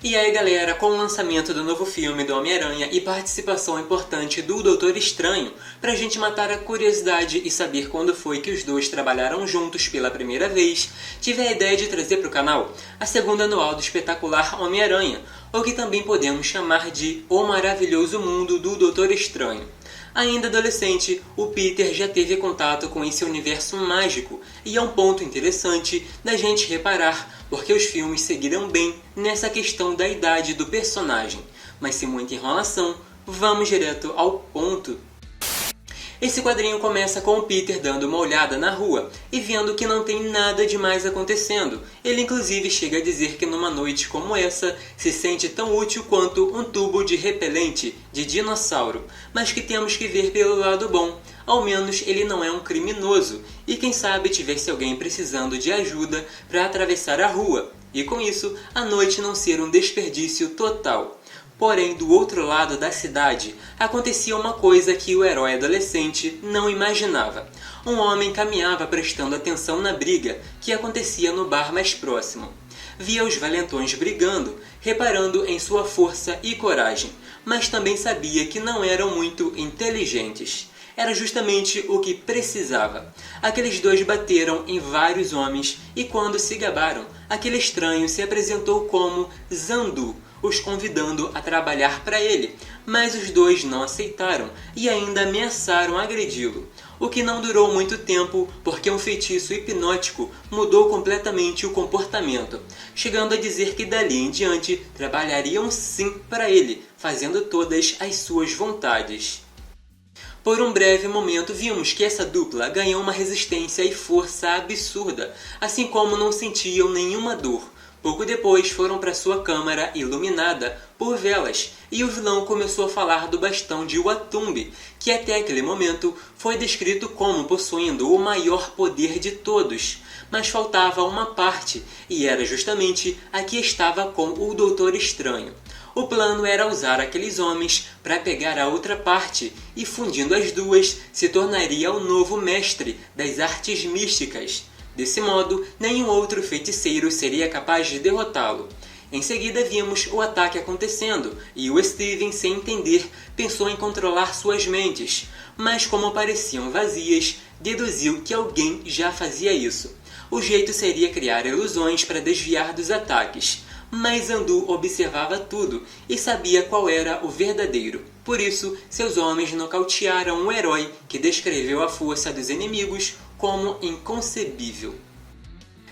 E aí galera, com o lançamento do novo filme do Homem-Aranha e participação importante do Doutor Estranho, pra gente matar a curiosidade e saber quando foi que os dois trabalharam juntos pela primeira vez, tive a ideia de trazer para o canal a segunda anual do espetacular Homem-Aranha, ou que também podemos chamar de O Maravilhoso Mundo do Doutor Estranho. Ainda adolescente, o Peter já teve contato com esse universo mágico, e é um ponto interessante da gente reparar, porque os filmes seguiram bem nessa questão da idade do personagem. Mas sem muita enrolação, vamos direto ao ponto. Esse quadrinho começa com o Peter dando uma olhada na rua e vendo que não tem nada demais acontecendo. Ele inclusive chega a dizer que numa noite como essa se sente tão útil quanto um tubo de repelente de dinossauro, mas que temos que ver pelo lado bom. Ao menos ele não é um criminoso e quem sabe tivesse alguém precisando de ajuda para atravessar a rua e com isso a noite não ser um desperdício total. Porém, do outro lado da cidade, acontecia uma coisa que o herói adolescente não imaginava. Um homem caminhava prestando atenção na briga que acontecia no bar mais próximo. Via os valentões brigando, reparando em sua força e coragem, mas também sabia que não eram muito inteligentes. Era justamente o que precisava. Aqueles dois bateram em vários homens e quando se gabaram, aquele estranho se apresentou como Zandu, os convidando a trabalhar para ele, mas os dois não aceitaram e ainda ameaçaram agredi-lo. O que não durou muito tempo, porque um feitiço hipnótico mudou completamente o comportamento, chegando a dizer que dali em diante trabalhariam sim para ele, fazendo todas as suas vontades. Por um breve momento vimos que essa dupla ganhou uma resistência e força absurda, assim como não sentiam nenhuma dor. Pouco depois foram para sua câmara iluminada por velas e o vilão começou a falar do bastão de W'Atumbi, que até aquele momento foi descrito como possuindo o maior poder de todos. Mas faltava uma parte e era justamente a que estava com o Doutor Estranho. O plano era usar aqueles homens para pegar a outra parte e fundindo as duas se tornaria o novo mestre das artes místicas. Desse modo, nenhum outro feiticeiro seria capaz de derrotá-lo. Em seguida vimos o ataque acontecendo, e o Steven, sem entender, pensou em controlar suas mentes, mas como pareciam vazias, deduziu que alguém já fazia isso. O jeito seria criar ilusões para desviar dos ataques, mas Zandu observava tudo e sabia qual era o verdadeiro. Por isso, seus homens nocautearam o herói que descreveu a força dos inimigos como inconcebível.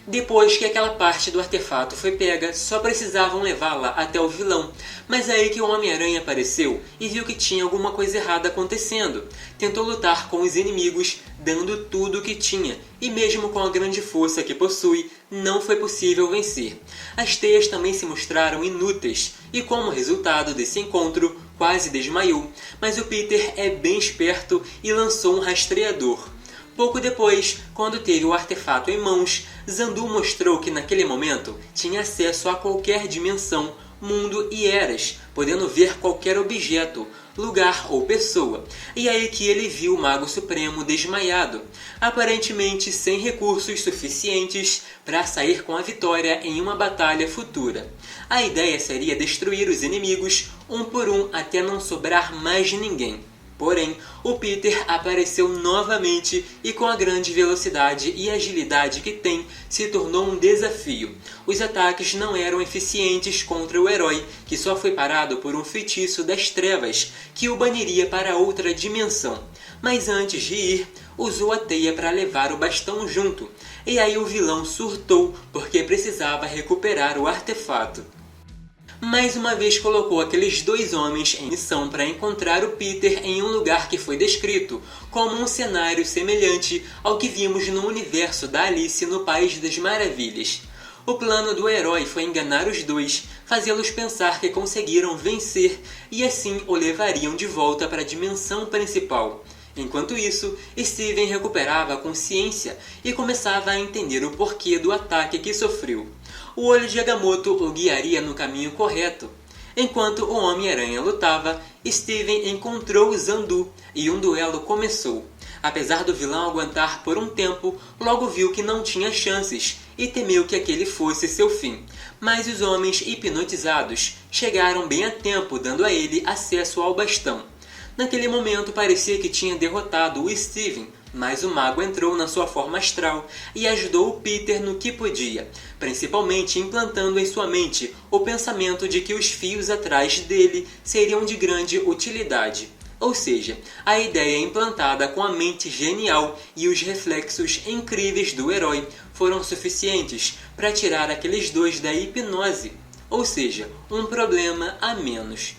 Depois que aquela parte do artefato foi pega, só precisavam levá-la até o vilão. Mas é aí que o Homem-Aranha apareceu e viu que tinha alguma coisa errada acontecendo. Tentou lutar com os inimigos, dando tudo o que tinha, e mesmo com a grande força que possui, não foi possível vencer. As teias também se mostraram inúteis, e como resultado desse encontro, quase desmaiou. Mas o Peter é bem esperto e lançou um rastreador. Pouco depois, quando teve o artefato em mãos, Zandu mostrou que naquele momento tinha acesso a qualquer dimensão, mundo e eras, podendo ver qualquer objeto, lugar ou pessoa. E aí que ele viu o Mago Supremo desmaiado, aparentemente sem recursos suficientes para sair com a vitória em uma batalha futura. A ideia seria destruir os inimigos um por um até não sobrar mais ninguém. Porém, o Peter apareceu novamente e com a grande velocidade e agilidade que tem, se tornou um desafio. Os ataques não eram eficientes contra o herói, que só foi parado por um feitiço das trevas, que o baniria para outra dimensão. Mas antes de ir, usou a teia para levar o bastão junto. E aí o vilão surtou, porque precisava recuperar o artefato. Mais uma vez colocou aqueles dois homens em missão para encontrar o Peter em um lugar que foi descrito como um cenário semelhante ao que vimos no universo da Alice no País das Maravilhas. O plano do herói foi enganar os dois, fazê-los pensar que conseguiram vencer e assim o levariam de volta para a dimensão principal. Enquanto isso, Steven recuperava a consciência e começava a entender o porquê do ataque que sofreu. O olho de Agamotto o guiaria no caminho correto. Enquanto o Homem-Aranha lutava, Steven encontrou Zandu e um duelo começou. Apesar do vilão aguentar por um tempo, logo viu que não tinha chances e temeu que aquele fosse seu fim. Mas os homens hipnotizados chegaram bem a tempo, dando a ele acesso ao bastão. Naquele momento parecia que tinha derrotado o Steven, mas o mago entrou na sua forma astral e ajudou o Peter no que podia, principalmente implantando em sua mente o pensamento de que os fios atrás dele seriam de grande utilidade. Ou seja, a ideia implantada com a mente genial e os reflexos incríveis do herói foram suficientes para tirar aqueles dois da hipnose, ou seja, um problema a menos.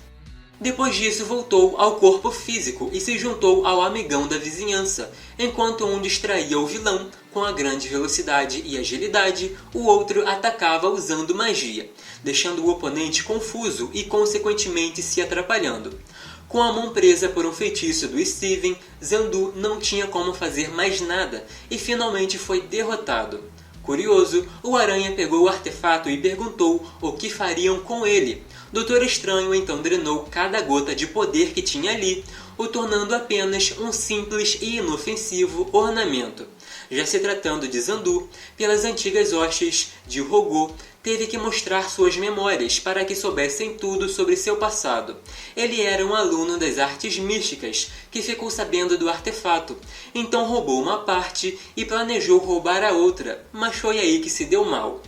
Depois disso voltou ao corpo físico e se juntou ao amigão da vizinhança, enquanto um distraía o vilão com a grande velocidade e agilidade, o outro atacava usando magia, deixando o oponente confuso e consequentemente se atrapalhando. Com a mão presa por um feitiço do Steven, Zandu não tinha como fazer mais nada e finalmente foi derrotado. Curioso, o Aranha pegou o artefato e perguntou o que fariam com ele. Doutor Estranho então drenou cada gota de poder que tinha ali, o tornando apenas um simples e inofensivo ornamento. Já se tratando de Zandu, pelas antigas hostes de Rogô, teve que mostrar suas memórias para que soubessem tudo sobre seu passado. Ele era um aluno das artes místicas, que ficou sabendo do artefato, então roubou uma parte e planejou roubar a outra, mas foi aí que se deu mal.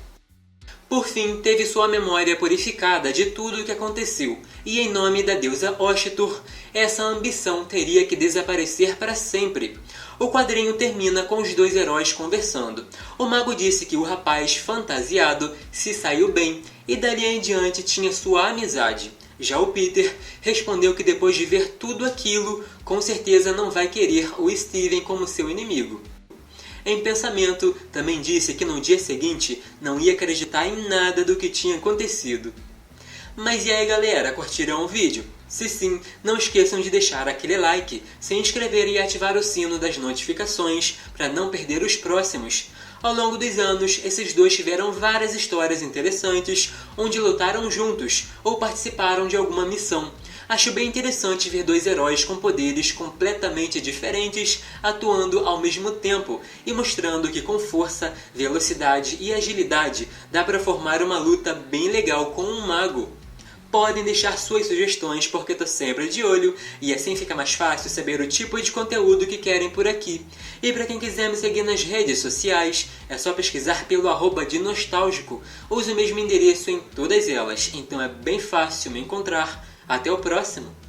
Por fim, teve sua memória purificada de tudo o que aconteceu, e em nome da deusa Oshtur, essa ambição teria que desaparecer para sempre. O quadrinho termina com os dois heróis conversando. O mago disse que o rapaz fantasiado se saiu bem, e dali em diante tinha sua amizade. Já o Peter respondeu que depois de ver tudo aquilo, com certeza não vai querer o Steven como seu inimigo. Em pensamento, também disse que no dia seguinte não ia acreditar em nada do que tinha acontecido. Mas e aí galera, curtiram o vídeo? Se sim, não esqueçam de deixar aquele like, se inscrever e ativar o sino das notificações para não perder os próximos. Ao longo dos anos, esses dois tiveram várias histórias interessantes, onde lutaram juntos ou participaram de alguma missão. Acho bem interessante ver dois heróis com poderes completamente diferentes atuando ao mesmo tempo e mostrando que com força, velocidade e agilidade dá para formar uma luta bem legal com um mago. Podem deixar suas sugestões porque estou sempre de olho e assim fica mais fácil saber o tipo de conteúdo que querem por aqui. E para quem quiser me seguir nas redes sociais, é só pesquisar pelo @dinostalgico. Uso o mesmo endereço em todas elas, então é bem fácil me encontrar. Até o próximo!